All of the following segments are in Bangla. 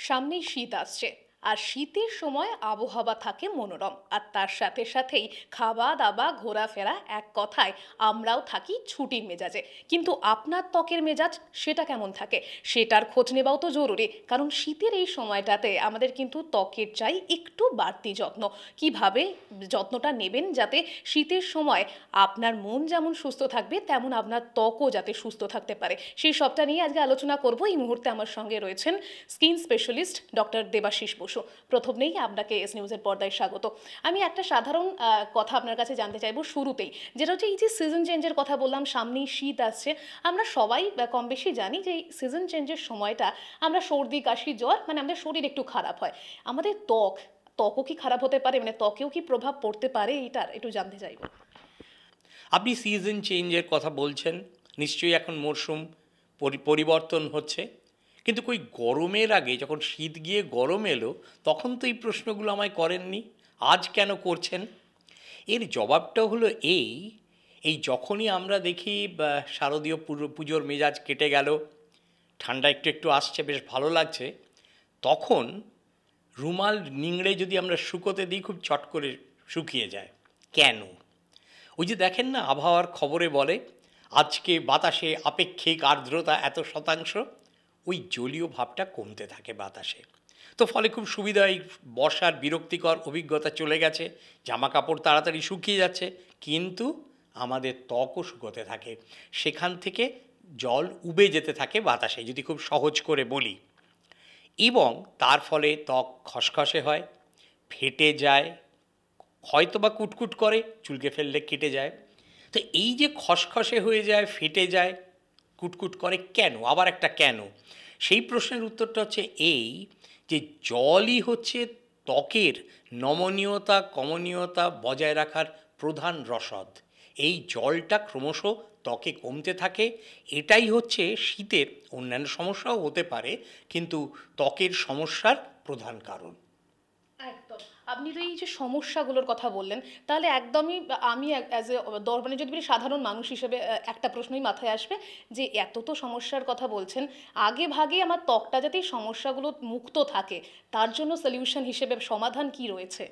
সামনেই শীত আসছে, আর শীতের সময় আবহাওয়া থাকে মনোরম, আর তার সাথে সাথেই খাওয়া দাওয়া ঘোরাফেরা, এক কথায় আমরাও থাকি ছুটির মেজাজে। কিন্তু আপনার ত্বকের মেজাজ সেটা কেমন থাকে, সেটার খোঁজ নেওয়াও তো জরুরি। কারণ শীতের এই সময়টাতে আমাদের কিন্তু ত্বকের চাই একটু বাড়তি যত্ন। কিভাবে যত্নটা নেবেন যাতে শীতের সময় আপনার মন যেমন সুস্থ থাকবে, তেমন আপনার ত্বকও যাতে সুস্থ থাকতে পারে, সেই সবটা নিয়ে আজকে আলোচনা করব। এই মুহূর্তে আমার সঙ্গে রয়েছেন skin specialist doctor Debashis Basu. প্রথমেই আপনাকে এস নিউজের পর্দায় স্বাগত। আমি একটা সাধারণ কথা আপনার কাছে জানতে চাইবো শুরুতেই, যেটা হচ্ছে এই যে সিজন চেঞ্জের কথা বললাম, সামনেই শীত আসছে। আমরা সবাই কম বেশি জানি যে এই সিজন চেঞ্জের সময়টা আমরা সর্দি কাশি জ্বর, মানে আমাদের শরীর একটু খারাপ হয়। আমাদের ত্বকও কি খারাপ হতে পারে, মানে ত্বকেও কি প্রভাব পড়তে পারে, এইটার একটু জানতে চাইবো। আপনি সিজন চেঞ্জের কথা বলছেন, নিশ্চয়ই এখন মরশুম পরিবর্তন হচ্ছে। কিন্তু কই গরমের আগে যখন শীত গিয়ে গরম এলো, তখন তো এই প্রশ্নগুলো আমায় করেননি। আজ কেন করছেন? এর জবাবটা হলো এই যখনই আমরা দেখি শারদীয় পুজোর মেজাজ কেটে গেল, ঠান্ডা একটু একটু আসছে, বেশ ভালো লাগছে, তখন রুমাল নিংড়ে যদি আমরা শুকোতে দিই, খুব চট করে শুকিয়ে যায়। কেন? ওই যে দেখেন না, আবহাওয়ার খবরে বলে আজকে বাতাসে আপেক্ষিক আর্দ্রতা এত শতাংশ, ওই জলীয় ভাবটা কমতে থাকে বাতাসে। তো ফলে খুব সুবিধা, এই বর্ষার বিরক্তিকর অভিজ্ঞতা চলে গেছে, জামা কাপড় তাড়াতাড়ি শুকিয়ে যাচ্ছে, কিন্তু আমাদের ত্বকও শুকোতে থাকে। সেখান থেকে জল উবে যেতে থাকে বাতাসে, যদি খুব সহজ করে বলি। এবং তার ফলে ত্বক খসখসে হয়, ফেটে যায়, হয়তো বা কুটকুট করে, চুলকে ফেললে কেটে যায়। তো এই যে খসখসে হয়ে যায়, ফেটে যায়, কুটকুট করে, কেন? আবার একটা কেন, সেই প্রশ্নের উত্তরটা হচ্ছে এই যে জলই হচ্ছে ত্বকের নমনীয়তা কমনীয়তা বজায় রাখার প্রধান রসদ। এই জলটা ক্রমশ ত্বকে কমতে থাকে। এটাই হচ্ছে শীতের, অন্যান্য সমস্যাও হতে পারে, কিন্তু ত্বকের সমস্যার প্রধান কারণ। একদম। আপনি তো এই যে সমস্যাগুলোর কথা বললেন, তাহলে একদমই আমি অ্যাজ এ মানে যদি বলি সাধারণ মানুষ হিসেবে একটা প্রশ্নই মাথায় আসবে, যে এত তো সমস্যার কথা বলছেন, আগে ভাগে আমার ত্বকটা যাতে এই সমস্যাগুলো মুক্ত থাকে, তার জন্য সলিউশন হিসেবে সমাধান কি রয়েছে?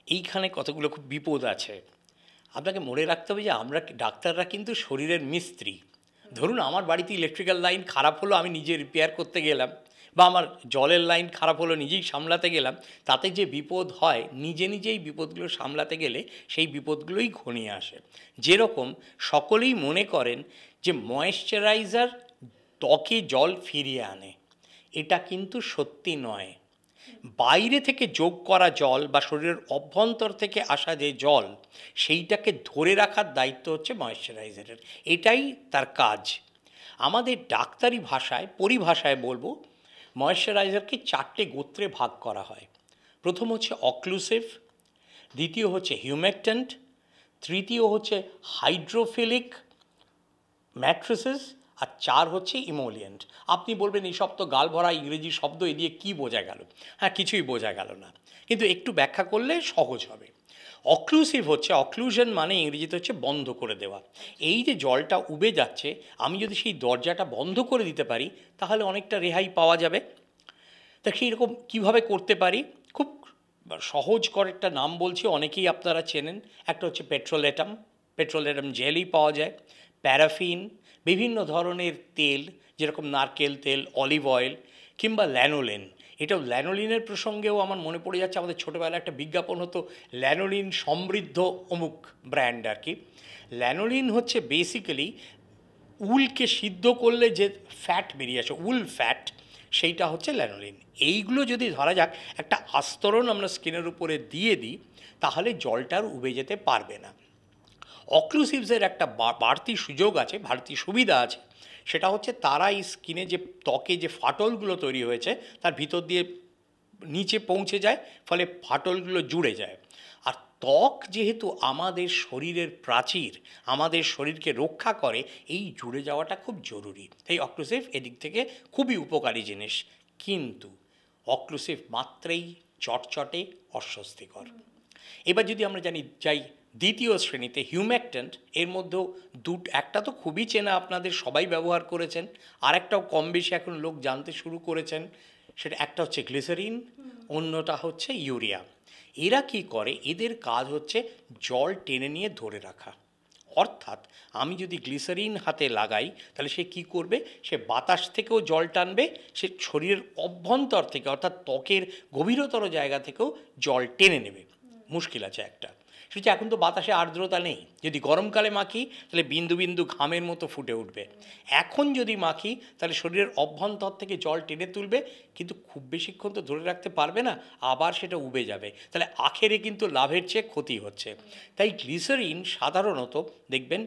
এইখানে কতগুলো খুব বিপদ আছে। আপনাকে মনে রাখতে হবে যে আমরা ডাক্তাররা কিন্তু শরীরের মিস্ত্রি। ধরুন আমার বাড়িতে ইলেকট্রিক্যাল লাইন খারাপ হলো, আমি নিজে রিপেয়ার করতে গেলাম, বা আমার জলের লাইন খারাপ হলো, নিজেই সামলাতে গেলাম, তাতে যে বিপদ হয়, নিজে নিজেই বিপদগুলো সামলাতে গেলে সেই বিপদগুলোই ঘনিয়ে আসে। যেরকম সকলেই মনে করেন যে ময়েশ্চারাইজার ত্বকে জল ফিরিয়ে আনে, এটা কিন্তু সত্যি নয়। বাইরে থেকে যোগ করা জল বা শরীরের অভ্যন্তর থেকে আসা যে জল, সেইটাকে ধরে রাখার দায়িত্ব হচ্ছে ময়েশ্চারাইজারের। এটাই তার কাজ। আমাদের ডাক্তারি ভাষায়, পরিভাষায় বলবো, ময়েশ্চারাইজারকে 4টে গোত্রে ভাগ করা হয়। প্রথম হচ্ছে অক্লুসিভ, দ্বিতীয় হচ্ছে হিউমেকট্যান্ট, তৃতীয় হচ্ছে হাইড্রোফিলিক ম্যাট্রিসেস, আর 4 হচ্ছে ইমোলিয়েন্ট। আপনি বলবেন এইসব তো গাল ভরা ইংরেজি শব্দ, এ দিয়ে কী বোঝা গেল? হ্যাঁ, কিছুই বোঝা গেল না, কিন্তু একটু ব্যাখ্যা করলে সহজ হবে। অক্লুসিভ হচ্ছে, অক্লুশন মানে ইংরেজিতে হচ্ছে বন্ধ করে দেওয়া। এই যে জলটা উবে যাচ্ছে, আমি যদি সেই দরজাটা বন্ধ করে দিতে পারি, তাহলে অনেকটা রেহাই পাওয়া যাবে। তা সেই রকম কীভাবে করতে পারি? খুব সহজ করে একটা নাম বলছি, অনেকেই আপনারা চেনেন। একটা হচ্ছে পেট্রোলেটাম, পেট্রোলেটাম জেলই পাওয়া যায়। প্যারাফিন, বিভিন্ন ধরনের তেল, যেরকম নারকেল তেল, অলিভ অয়েল, কিংবা ল্যানোলিন। এটাও, ল্যানোলিনের প্রসঙ্গেও আমার মনে পড়ে যাচ্ছে, আমাদের ছোটোবেলায় একটা বিজ্ঞাপন হতো, ল্যানোলিন সমৃদ্ধ অমুক ব্র্যান্ড আর কি। ল্যানোলিন হচ্ছে বেসিক্যালি উলকে সিদ্ধ করলে যে ফ্যাট বেরিয়ে আসে, উল ফ্যাট, সেইটা হচ্ছে ল্যানোলিন। এইগুলো যদি ধরা যাক একটা আস্তরণ আমরা স্কিনের উপরে দিয়ে দিই, তাহলে জলটার উবে যেতে পারবে না। অক্লুসিভসের একটা বাড়তি সুযোগ আছে, বাড়তি সুবিধা আছে, সেটা হচ্ছে তারা এই স্কিনে যে ত্বকে যে ফাটলগুলো তৈরি হয়েছে, তার ভিতর দিয়ে নিচে পৌঁছে যায়, ফলে ফাটলগুলো জুড়ে যায়। আর ত্বক যেহেতু আমাদের শরীরের প্রাচীর, আমাদের শরীরকে রক্ষা করে, এই জুড়ে যাওয়াটা খুব জরুরি। তাই অক্লুসিভ এদিক থেকে খুবই উপকারী জিনিস। কিন্তু অক্লুসিভ মাত্রেই চটচটে, অস্বস্তিকর। এবার যদি আমরা যাই দ্বিতীয় শ্রেণীতে, হিউম্যাকট্যান্ট, এর মধ্যেও একটা তো খুবই চেনা, আপনাদের সবাই ব্যবহার করেছেন, আর একটাও কম বেশি এখন লোক জানতে শুরু করেছেন, সেটা একটা হচ্ছে গ্লিসারিন, অন্যটা হচ্ছে ইউরিয়া। এরা কি করে, এদের কাজ হচ্ছে জল টেনে নিয়ে ধরে রাখা। অর্থাৎ আমি যদি গ্লিসারিন হাতে লাগাই তাহলে সে কি করবে, সে বাতাস থেকেও জল টানবে, সে শরীরের অভ্যন্তর থেকে অর্থাৎ ত্বকের গভীরতর জায়গা থেকেও জল টেনে নেবে। মুশকিল আছে একটা, সেটা হচ্ছে এখন তো বাতাসে আর্দ্রতা নেই। যদি গরমকালে মাখি তাহলে বিন্দু বিন্দু ঘামের মতো ফুটে উঠবে। এখন যদি মাখি তাহলে শরীরের অভ্যন্তর থেকে জল টেনে তুলবে, কিন্তু খুব বেশিক্ষণ তো ধরে রাখতে পারবে না, আবার সেটা উবে যাবে। তাহলে আখেরে কিন্তু লাভের চেয়ে ক্ষতি হচ্ছে। তাই গ্লিসারিন সাধারণত দেখবেন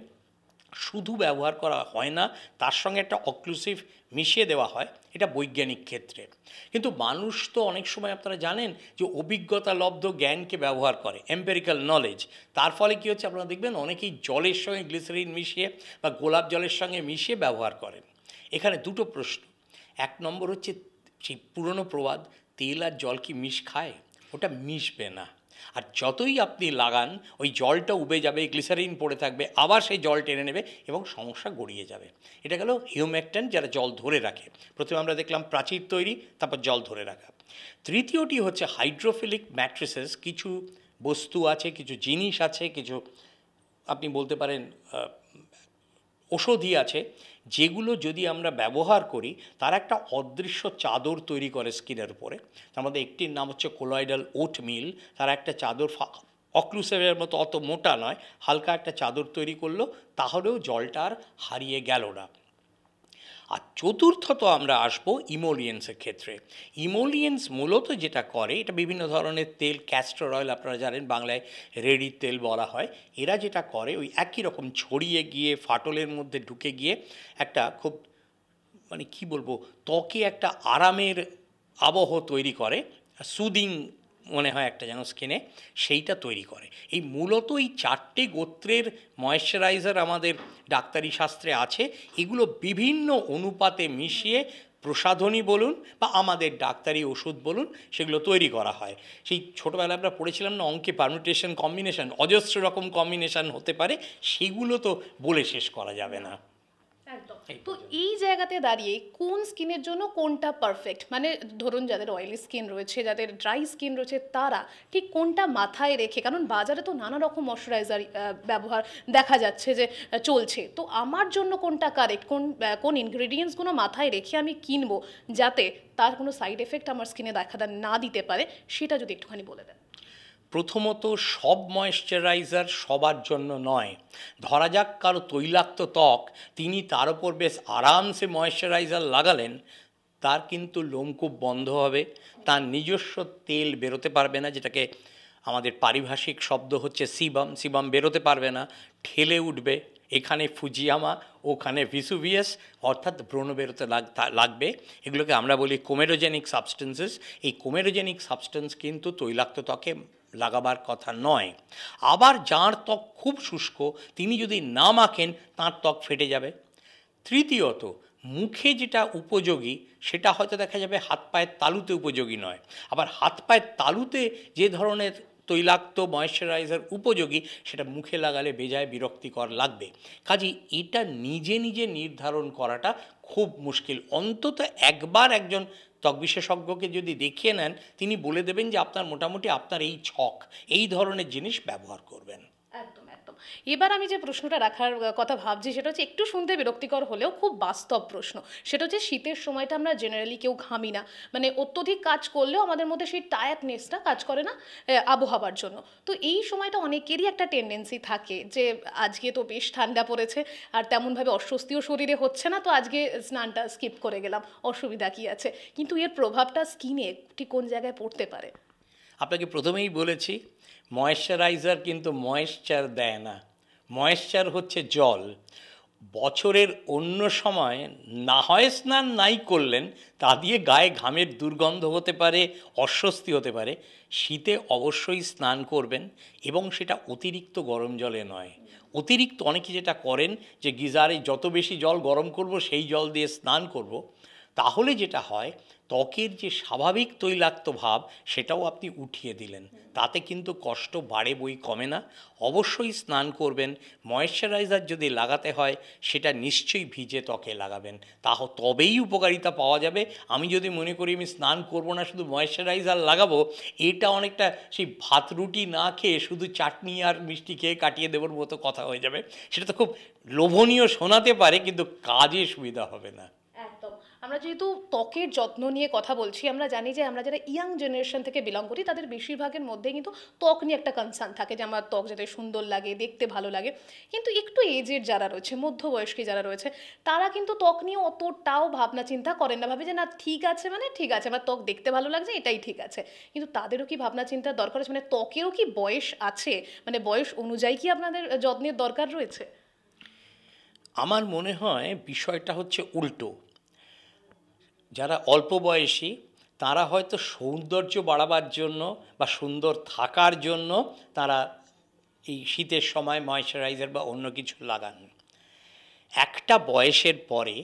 শুধু ব্যবহার করা হয় না, তার সঙ্গে একটা অক্লুসিভ মিশিয়ে দেওয়া হয়, এটা বৈজ্ঞানিক ক্ষেত্রে। কিন্তু মানুষ তো অনেক সময় আপনারা জানেন যে অভিজ্ঞতা লব্ধ জ্ঞানকে ব্যবহার করে, এম্পেরিক্যাল নলেজ। তার ফলে কী হচ্ছে, আপনারা দেখবেন অনেকেই জলের সঙ্গে গ্লিসারিন মিশিয়ে বা গোলাপ জলের সঙ্গে মিশিয়ে ব্যবহার করেন। এখানে দুটো প্রশ্ন। এক নম্বর হচ্ছে সেই পুরনো প্রবাদ, তেল আর জল কি মিশ খায়? ওটা মিশবে না। আর যতই আপনি লাগান ওই জলটা উবে যাবে, গ্লিসারিন পড়ে থাকবে, আবার সেই জল টেনে নেবে এবং সমস্যা গড়িয়ে যাবে। এটা গেল হিউমেকট্যান্ট, যারা জল ধরে রাখে। প্রথমে আমরা দেখলাম প্রাচীর তৈরি, তারপর জল ধরে রাখা। তৃতীয়টি হচ্ছে হাইড্রোফিলিক ম্যাট্রিসেস। কিছু বস্তু আছে, কিছু জিনিস আছে, কিছু আপনি বলতে পারেন ওষুধই আছে, যেগুলো যদি আমরা ব্যবহার করি তার একটা অদৃশ্য চাদর তৈরি করে স্কিনের উপরে। তার মধ্যে একটির নাম হচ্ছে কোলয়েডাল ওট মিল। তারা একটা চাদর, অক্লুসিভের মতো অত মোটা নয়, হালকা একটা চাদর তৈরি করলো, তাহলেও জলটা আর হারিয়ে গেল না। আর চতুর্থত আমরা আসবো ইমোলিয়েন্সের ক্ষেত্রে। ইমোলিয়েন্স মূলত যেটা করে, এটা বিভিন্ন ধরনের তেল, ক্যাস্টর অয়েল আপনারা জানেন, বাংলায় রেডি তেল বলা হয়। এরা যেটা করে ওই একই রকম ছড়িয়ে গিয়ে ফাটলের মধ্যে ঢুকে গিয়ে একটা খুব মানে কি বলবো, ত্বকে একটা আরামের আবহ তৈরি করে, সুদিং মনে হয় একটা যেন স্কিনে, সেইটা তৈরি করে। এই মূলত এই চারটে গোত্রের ময়েশ্চারাইজার আমাদের ডাক্তারি শাস্ত্রে আছে। এগুলো বিভিন্ন অনুপাতে মিশিয়ে প্রসাধনী বলুন বা আমাদের ডাক্তারি ওষুধ বলুন, সেগুলো তৈরি করা হয়। সেই ছোটোবেলায় আমরা পড়েছিলাম না অঙ্কে, পারমিউটেশন কম্বিনেশন, অজস্র রকম কম্বিনেশন হতে পারে, সেগুলো তো বলে শেষ করা যাবে না। একদম। তো এই জায়গাতে দাঁড়িয়ে কোন স্কিনের জন্য কোনটা পারফেক্ট, মানে ধরুন যাদের অয়েলি স্কিন রয়েছে, যাদের ড্রাই স্কিন রয়েছে, তারা ঠিক কোনটা মাথায় রেখে, কারণ বাজারে তো নানা রকম ময়শ্চারাইজার ব্যবহার দেখা যাচ্ছে যে চলছে, তো আমার জন্য কোনটা কারেক্ট, কোন ইনগ্রেডিয়েন্টসগুলো মাথায় রেখে আমি কিনবো যাতে তার কোনো সাইড এফেক্ট আমার স্কিনে দেখা না দিতে পারে, সেটা যদি একটুখানি বলে দেন। প্রথমত, সব ময়েশ্চারাইজার সবার জন্য নয়। ধরা যাক কারো তৈলাক্ত ত্বক, তিনি তার ওপর বেশ আরামসে ময়েশ্চারাইজার লাগালেন, তার কিন্তু লোমকূপ বন্ধ হবে, তার নিজস্ব তেল বেরোতে পারবে না, যেটাকে আমাদের পারিভাষিক শব্দ হচ্ছে সিবাম, সিবাম বেরোতে পারবে না, ঠেলে উঠবে, এখানে ফুজিয়ামা, ওখানে ভিসুভিয়াস, অর্থাৎ ব্রণ বেরোতে লাগবে। এগুলোকে আমরা বলি কোমেরোজেনিক সাবস্টেন্সেস। এই কোমেরোজেনিক সাবস্টেন্স কিন্তু তৈলাক্ত ত্বকে লাগাবার কথা নয়। আবার যার ত্বক খুব শুষ্ক, তিনি যদি না মাখেন তাঁর ত্বক ফেটে যাবে। তৃতীয়ত, মুখে যেটা উপযোগী সেটা হয়তো দেখা যাবে হাত পায়ের তালুতে উপযোগী নয়। আবার হাত পায়ের তালুতে যে ধরনের তৈলাক্ত ময়েশ্চারাইজার উপযোগী, সেটা মুখে লাগালে বেজায় বিরক্তিকর লাগবে। কাজেই এটা নিজে নিজে নির্ধারণ করাটা খুব মুশকিল। অন্তত একবার একজন ত্বক বিশেষজ্ঞকে যদি দেখিয়ে নেন, তিনি বলে দেবেন যে আপনার মোটামুটি আপনার এই ছক, এই ধরনের জিনিস ব্যবহার করবেন। একদম একদম। এবার আমি যে প্রশ্নটা রাখার কথা ভাবছি সেটা হচ্ছে একটু শুনতে বিরক্তিকর হলেও খুব বাস্তব প্রশ্ন। সেটা হচ্ছে শীতের সময়টা আমরা জেনারেলি কেউ ঘামি না, মানে অত্যধিক কাজ করলেও আমাদের মধ্যে সেই টায়ার্ডনেসটা কাজ করে না আবহাওয়ার জন্য। তো এই সময়টা অনেকেরই একটা টেন্ডেন্সি থাকে যে আজকে তো বেশ ঠান্ডা পড়েছে আর তেমনভাবে অস্বস্তিও শরীরে হচ্ছে না, তো আজকে স্নানটা স্কিপ করে গেলাম, অসুবিধা কী আছে। কিন্তু এর প্রভাবটা স্কিনে ঠিক কোন জায়গায় পড়তে পারে? আপনাকে প্রথমেই বলেছি, ময়েশ্চারাইজার কিন্তু ময়েশ্চার দেয় না, ময়েশ্চার হচ্ছে জল। বছরের অন্য সময় না হয় স্নান নাই করলেন, তা দিয়ে গায়ে ঘামের দুর্গন্ধ হতে পারে, অস্বস্তি হতে পারে। শীতে অবশ্যই স্নান করবেন, এবং সেটা অতিরিক্ত গরম জলে নয়। অতিরিক্ত অনেকে যেটা করেন যে গিজারে যত বেশি জল গরম করব সেই জল দিয়ে স্নান করব, তাহলে যেটা হয় ত্বকের যে স্বাভাবিক তৈলাক্ত ভাব সেটাও আপনি উঠিয়ে দিলেন, তাতে কিন্তু কষ্ট বাড়ে বই কমে না। অবশ্যই স্নান করবেন, ময়েশ্চারাইজার যদি লাগাতে হয় সেটা নিশ্চয়ই ভিজে ত্বকে লাগাবেন, তবেই উপকারিতা পাওয়া যাবে। আমি যদি মনে করি আমি স্নান করব না, শুধু ময়েশ্চারাইজার লাগাবো, এটা অনেকটা সেই ভাত রুটি না খেয়ে শুধু চাটনি আর মিষ্টি খেয়ে কাটিয়ে দেওয়ার মতো কথা হয়ে যাবে। সেটা তো খুব লোভনীয় শোনাতে পারে, কিন্তু কাজে সুবিধা হবে না। একদম। আমরা যেহেতু ত্বকের যত্ন নিয়ে কথা বলছি, আমরা জানি যে আমরা যারা ইয়াং জেনারেশন থেকে বিলং করি তাদের বেশিরভাগের মধ্যে কিন্তু ত্বক নিয়ে একটা কনসার্ন থাকে যে আমার ত্বক যাতে সুন্দর লাগে, দেখতে ভালো লাগে। কিন্তু একটু এজের যারা রয়েছে, মধ্যবয়স্কী যারা রয়েছে, তারা কিন্তু ত্বক নিয়ে অতটাও ভাবনা চিন্তা করেন না, ভাবে যে না ঠিক আছে, মানে ঠিক আছে, আমার ত্বক দেখতে ভালো লাগছে, এটাই ঠিক আছে। কিন্তু তাদেরও কি ভাবনা চিন্তার দরকার আছে? মানে ত্বকেরও কি বয়স আছে? মানে বয়স অনুযায়ী কি আপনাদের যত্নের দরকার রয়েছে? আমার মনে হয় বিষয়টা হচ্ছে উল্টো। যারা অল্প বয়সী তারা হয়তো সৌন্দর্য বাড়াবার জন্য বা সুন্দর থাকার জন্য তারা এই শীতের সময় ময়েশ্চারাইজার বা অন্য কিছু লাগান। একটা বয়সের পরে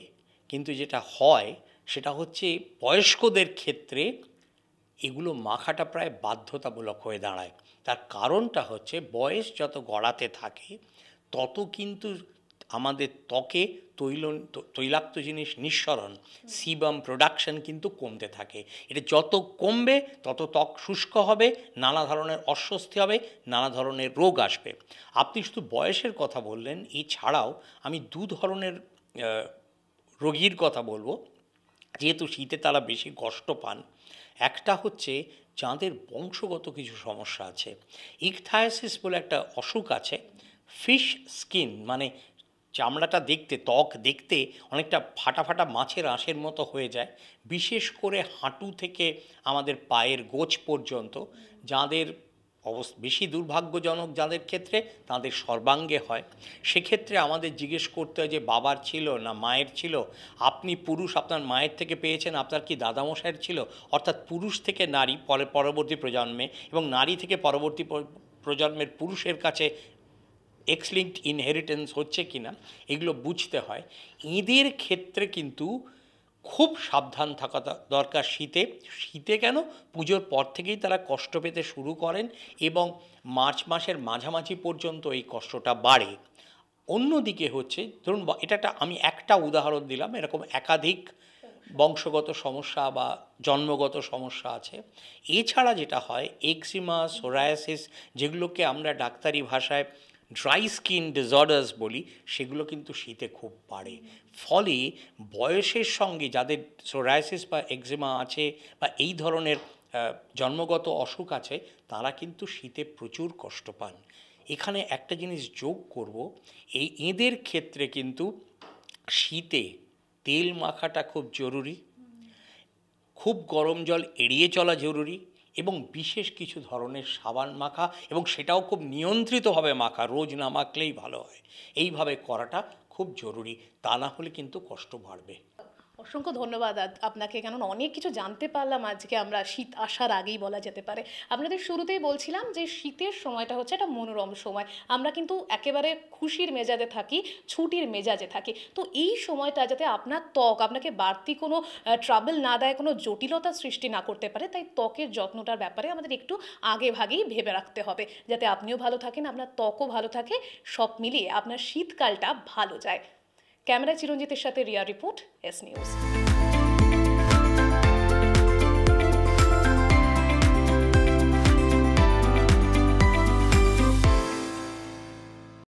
কিন্তু যেটা হয় সেটা হচ্ছে বয়স্কদের ক্ষেত্রে এগুলো মাখাটা প্রায় বাধ্যতামূলক হয়ে দাঁড়ায়। তার কারণটা হচ্ছে বয়স যত গড়াতে থাকে তত কিন্তু আমাদের ত্বকে তৈলাক্ত জিনিস নিঃসরণ, সিবাম প্রোডাকশন কিন্তু কমতে থাকে। এটা যত কমবে তত ত্বক শুষ্ক হবে, নানা ধরনের অস্বস্তি হবে, নানা ধরনের রোগ আসবে। আপনি শুধু বয়সের কথা বললেন, এছাড়াও আমি দু ধরনের রোগীর কথা বলবো যেহেতু শীতে তারা বেশি কষ্ট পান। একটা হচ্ছে যাদের বংশগত কিছু সমস্যা আছে। ইকথায়াসিস বলে একটা অসুখ আছে। ফিশ স্কিন মানে চামড়াটা দেখতে, ত্বক দেখতে অনেকটা ফাটা ফাটা মাছের আঁশের মতো হয়ে যায়, বিশেষ করে হাঁটু থেকে আমাদের পায়ের গোছ পর্যন্ত। যাদের বেশি দুর্ভাগ্যজনক যাদের ক্ষেত্রে, তাদের সর্বাঙ্গে হয়। সেক্ষেত্রে আমাদের জিজ্ঞেস করতে হয় যে বাবার ছিল না মায়ের ছিল। আপনি পুরুষ, আপনার মায়ের থেকে পেয়েছেন, আপনার কি দাদামশাইয়ের ছিল? অর্থাৎ পুরুষ থেকে নারী পরবর্তী প্রজন্মে, এবং নারী থেকে পরবর্তী প্রজন্মের পুরুষের কাছে এক্স লিঙ্কড ইনহেরিটেন্স হচ্ছে কি না, এগুলো বুঝতে হয়। এদের ক্ষেত্রে কিন্তু খুব সাবধান থাকা দরকার। শীতে কেন, পুজোর পর থেকেই তারা কষ্ট পেতে শুরু করেন এবং মার্চ মাসের মাঝামাঝি পর্যন্ত এই কষ্টটা বাড়ে। অন্যদিকে হচ্ছে ধরুন, আমি একটা উদাহরণ দিলাম, এরকম একাধিক বংশগত সমস্যা বা জন্মগত সমস্যা আছে। এছাড়া যেটা হয় এক্সিমা, সোরায়াসিস, যেগুলোকে আমরা ডাক্তারি ভাষায় ড্রাই স্কিন ডিসঅর্ডার্স বলি, সেগুলো কিন্তু শীতে খুব বাড়ে। ফলে বয়সের সঙ্গে যাদের সোরায়াসিস বা এক্সিমা আছে বা এই ধরনের জন্মগত অসুখ আছে, তারা কিন্তু শীতে প্রচুর কষ্ট পান। এখানে একটা জিনিস যোগ করব, এদের ক্ষেত্রে কিন্তু শীতে তেল মাখাটা খুব জরুরি, খুব গরম জল এড়িয়ে চলা জরুরি, এবং বিশেষ কিছু ধরনের সাবান মাখা, এবং সেটাও খুব নিয়ন্ত্রিতভাবে মাখা, রোজ না মাখলেই ভালো হয়। এইভাবে করাটা খুব জরুরি, তা না হলে কিন্তু কষ্ট বাড়বে। অসংখ্য ধন্যবাদ আপনাকে, কেননা অনেক কিছু জানতে পারলাম আজকে আমরা, শীত আসার আগেই বলা যেতে পারে। আপনাদের শুরুতেই বলছিলাম যে শীতের সময়টা হচ্ছে একটা মনোরম সময়, আমরা কিন্তু একেবারে খুশির মেজাজে থাকি, ছুটির মেজাজে থাকি। তো এই সময়টা যাতে আপনার ত্বক আপনাকে বাড়তি কোনো ট্রাবল না দেয়, কোনো জটিলতা সৃষ্টি না করতে পারে, তাই ত্বকের যত্নটার ব্যাপারে আমাদের একটু আগে ভাগেই ভেবে রাখতে হবে, যাতে আপনিও ভালো থাকেন, আপনার ত্বকও ভালো থাকে, সব মিলিয়ে আপনার শীতকালটা ভালো যায়। ক্যামেরায় চিরঞ্জিতের সাথে রিয়া রিপোর্ট, এস নিউজ।